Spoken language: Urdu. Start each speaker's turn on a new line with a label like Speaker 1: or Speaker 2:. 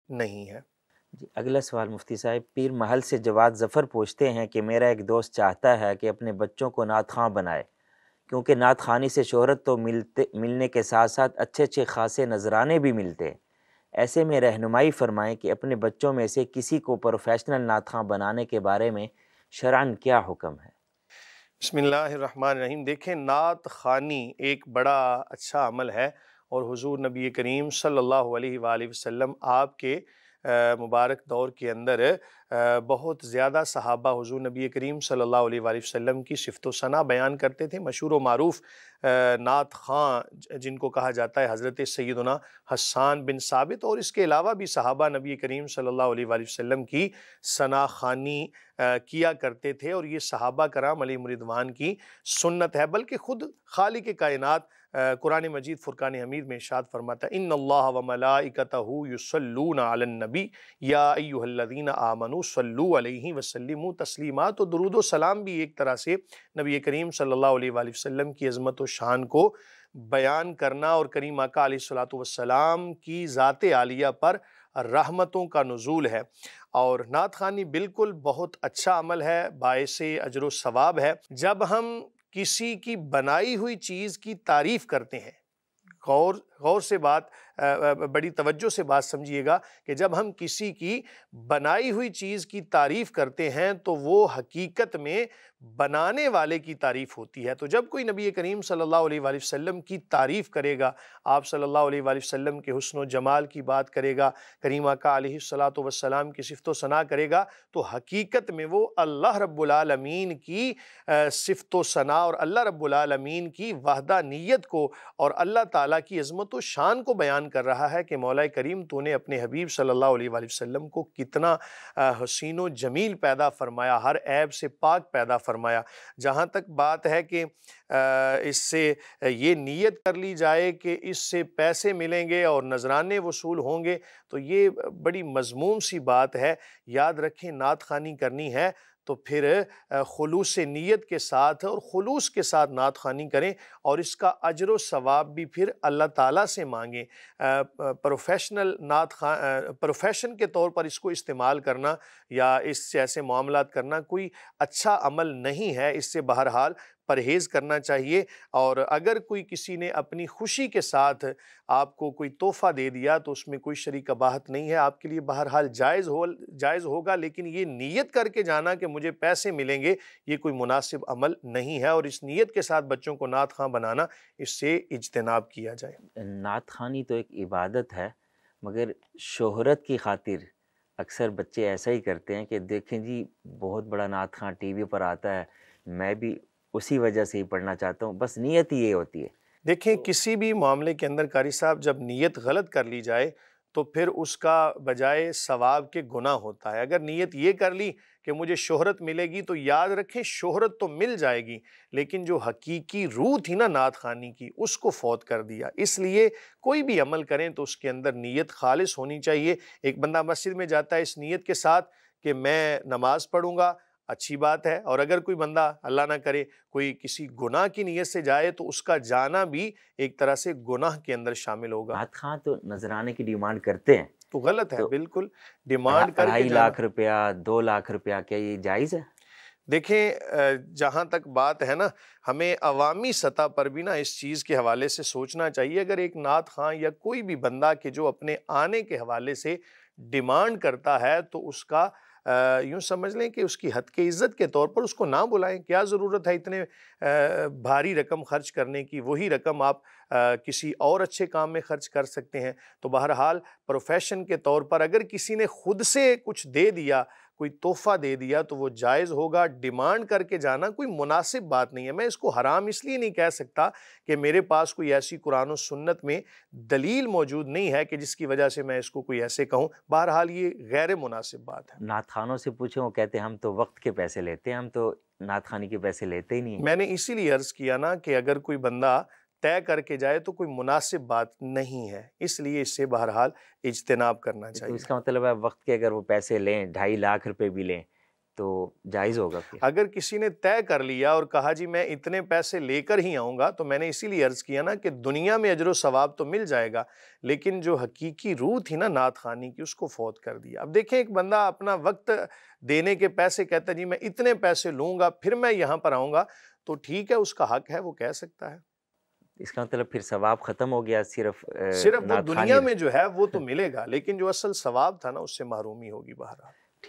Speaker 1: نہیں ہے۔
Speaker 2: جی اگلا سوال مفتی صاحب، پیر محل سے جواد ظفر پوچھتے ہیں کہ میرا ایک دوست چاہتا ہے کہ اپنے بچوں کو نعت خواں بنائے، کیونکہ نعت خوانی سے شہرت تو ملنے کے ساتھ ساتھ اچھے اچھے خاصے نذرانے بھی ملتے ہیں، ایسے میں رہنمائی فرمائیں کہ اپنے بچوں میں سے کسی کو پروفیشنل نعت خواں بنانے کے بارے میں شرعاً کیا حکم ہے؟
Speaker 1: بسم اللہ الرحمن الرحیم۔ دیکھیں، نعت خوانی ایک بڑا اچھا عمل ہے، اور حضور نبی کریم صلی اللہ علیہ وآلہ وسلم آپ کے مبارک دور کے اندر بہت زیادہ صحابہ حضور نبی کریم صلی اللہ علیہ وآلہ وسلم کی صفت و ثنا بیان کرتے تھے۔ مشہور و معروف نعت خواں جن کو کہا جاتا ہے حضرت سیدنا حسان بن ثابت، اور اس کے علاوہ بھی صحابہ نبی کریم صلی اللہ علیہ وآلہ وسلم کی ثنا خوانی کیا کرتے تھے، اور یہ صحابہ کرام علیہم رضوان کی سنت ہے۔ بلکہ خود خالق کائنات قرآن مجید فرقان حمید میں ارشاد فرماتا ہے، ان اللہ وملائکتہ یصلون علی النبی یا ایھا الذین آمنوا صلوا علیہ وسلموا تسلیما۔ تو درود و سلام بھی ایک طرح سے نبی کریم صلی اللہ علیہ وآلہ وسلم کی عظمت و شان کو بیان کرنا، اور کریم آقا علیہ الصلوۃ والسلام کی ذات عالیہ پر رحمتوں کا نزول ہے۔ اور نعت خوانی بالکل بہت اچھا عمل ہے، باعث اجر و ثواب ہے۔ جب ہم کسی کی بنائی ہوئی چیز کی تعریف کرتے ہیں، غور سے بات بڑی توجہ سے بات سمجھیے گا کہ جب ہم کسی کی بنائی ہوئی چیز کی تعریف کرتے ہیں تو وہ حقیقت میں بنانے والے کی تعریف ہوتی ہے۔ تو جب کوئی نبی کریم صلی اللہ علیہ وآلہ وسلم کی تعریف کرے گا، آپ صلی اللہ علیہ وآلہ وسلم کے حسن و جمال کی بات کرے گا، کریم آقا علیہ الصلوۃ والسلام کی صفت و ثنا کرے گا، تو حقیقت میں وہ اللہ رب العالمین کی صفت و ثنا اور اللہ رب العالمین کی وحدانیت کو اور اللہ تعالیٰ کی عظمت و شان کو بیان کر رہا ہے کہ مولا کریم تو نے اپنے حبیب صلی اللہ علیہ وآلہ وسلم کو کتنا حسین و جمیل پیدا فرمایا، ہر عیب سے پاک پیدا فرمایا۔ جہاں تک بات ہے کہ اس سے یہ نیت کر لی جائے کہ اس سے پیسے ملیں گے اور نذرانے وصول ہوں گے، تو یہ بڑی مذموم سی بات ہے۔ یاد رکھیں، نعت خوانی کرنی ہے تو پھر خلوص نیت کے ساتھ اور خلوص کے ساتھ نعت خوانی کریں، اور اس کا اجر و ثواب بھی پھر اللہ تعالیٰ سے مانگیں۔ پروفیشن کے طور پر اس کو استعمال کرنا یا اس سے ایسے معاملات کرنا کوئی اچھا عمل نہیں ہے، اس سے بہرحال پرہیز کرنا چاہیے۔ اور اگر کوئی کسی نے اپنی خوشی کے ساتھ آپ کو کوئی تحفہ دے دیا تو اس میں کوئی شرعی قباحت نہیں ہے، آپ کے لیے بہرحال جائز ہوگا، لیکن یہ نیت کر کے جانا کہ مجھے پیسے ملیں گے، یہ کوئی مناسب عمل نہیں ہے، اور اس نیت کے ساتھ بچوں کو نعت خواں بنانا، اس سے اجتناب کیا جائے۔
Speaker 2: نعت خوانی تو ایک عبادت ہے، مگر شہرت کی خاطر اکثر بچے ایسا ہی کرتے ہیں کہ دیکھیں جی بہت بڑا نعت خواں ٹی وی پر آتا ہے، میں بھی اسی وجہ سے ہی پڑھنا چاہتا ہوں، بس نیت ہی یہ ہوتی ہے۔
Speaker 1: دیکھیں، کسی بھی معاملے کے اندر قاری صاحب جب نیت غلط کر لی جائے تو پھر اس کا بجائے ثواب کے گناہ ہوتا ہے۔ اگر نیت یہ کر لی کہ مجھے شہرت ملے گی، تو یاد رکھیں شہرت تو مل جائے گی، لیکن جو حقیقی روح تھی نا نعت خوانی کی، اس کو فوت کر دیا۔ اس لیے کوئی بھی عمل کریں تو اس کے اندر نیت خالص ہونی چاہیے۔ ایک بندہ مسجد میں جاتا ہے اس نیت کے ساتھ کہ میں نماز پڑھوں گا، اچھی بات ہے، اور اگر کوئی بندہ اللہ نہ کرے کوئی کسی گناہ کی نیت سے جائے تو اس کا جانا بھی ایک طرح سے گناہ کے اندر شامل ہوگا۔
Speaker 2: نعت خواں تو نذرانے کی ڈیمانڈ کرتے ہیں،
Speaker 1: تو غلط ہے،
Speaker 2: تو
Speaker 1: بالکل ڈیمانڈ کر کے
Speaker 2: 2.5
Speaker 1: جانا۔
Speaker 2: لاکھ روپیہ 2 لاکھ روپیہ، کیا یہ جائز ہے؟
Speaker 1: دیکھیں، جہاں تک بات ہے نا، ہمیں عوامی سطح پر بھی نا اس چیز کے حوالے سے سوچنا چاہیے۔ اگر ایک نعت خواں یا کوئی بھی بندہ کہ جو اپنے آنے کے حوالے سے ڈیمانڈ کرتا ہے، تو اس کا یوں سمجھ لیں کہ اس کی حد کے عزت کے طور پر اس کو نہ بلائیں۔ کیا ضرورت ہے اتنے بھاری رقم خرچ کرنے کی؟ وہی رقم آپ کسی اور اچھے کام میں خرچ کر سکتے ہیں۔ تو بہرحال پروفیشن کے طور پر اگر کسی نے خود سے کچھ دے دیا، کوئی تحفہ دے دیا، تو وہ جائز ہوگا۔ ڈیمانڈ کر کے جانا کوئی مناسب بات نہیں ہے۔ میں اس کو حرام اس لیے نہیں کہہ سکتا کہ میرے پاس کوئی ایسی قرآن و سنت میں دلیل موجود نہیں ہے کہ جس کی وجہ سے میں اس کو کوئی ایسے کہوں۔ بہرحال یہ غیر مناسب بات ہے۔
Speaker 2: نعت خوانوں سے پوچھیں، وہ کہتے ہیں ہم تو وقت کے پیسے لیتے ہیں، ہم تو نعت خوانی کے پیسے لیتے ہی نہیں ہیں۔
Speaker 1: میں نے اسی لیے عرض کیا نا کہ اگر کوئی بندہ طے کر کے جائے تو کوئی مناسب بات نہیں ہے، اس لیے اس سے بہرحال اجتناب کرنا
Speaker 2: تو
Speaker 1: چاہیے۔
Speaker 2: اس کا مطلب ہے وقت کے اگر وہ پیسے لیں 2.5 لاکھ روپے بھی لیں تو جائز ہوگا پھر؟
Speaker 1: اگر کسی نے طے کر لیا اور کہا جی میں اتنے پیسے لے کر ہی آؤں گا، تو میں نے اسی لیے عرض کیا نا کہ دنیا میں اجر و ثواب تو مل جائے گا، لیکن جو حقیقی روح تھی نا نعت خوانی کی، اس کو فوت کر دیا۔ اب دیکھیں ایک بندہ اپنا وقت دینے کے پیسے کہتا ہے جی میں اتنے پیسے لوں گا پھر میں یہاں پر آؤں گا، تو ٹھیک ہے، اس کا حق ہے، وہ کہہ سکتا ہے۔
Speaker 2: اس کا مطلب پھر ثواب ختم ہو گیا، صرف
Speaker 1: صرف وہ
Speaker 2: نعت خوانی
Speaker 1: دنیا میں جو ہے وہ تو ملے گا، لیکن جو اصل ثواب تھا نا اس سے محرومی ہوگی بہرحال۔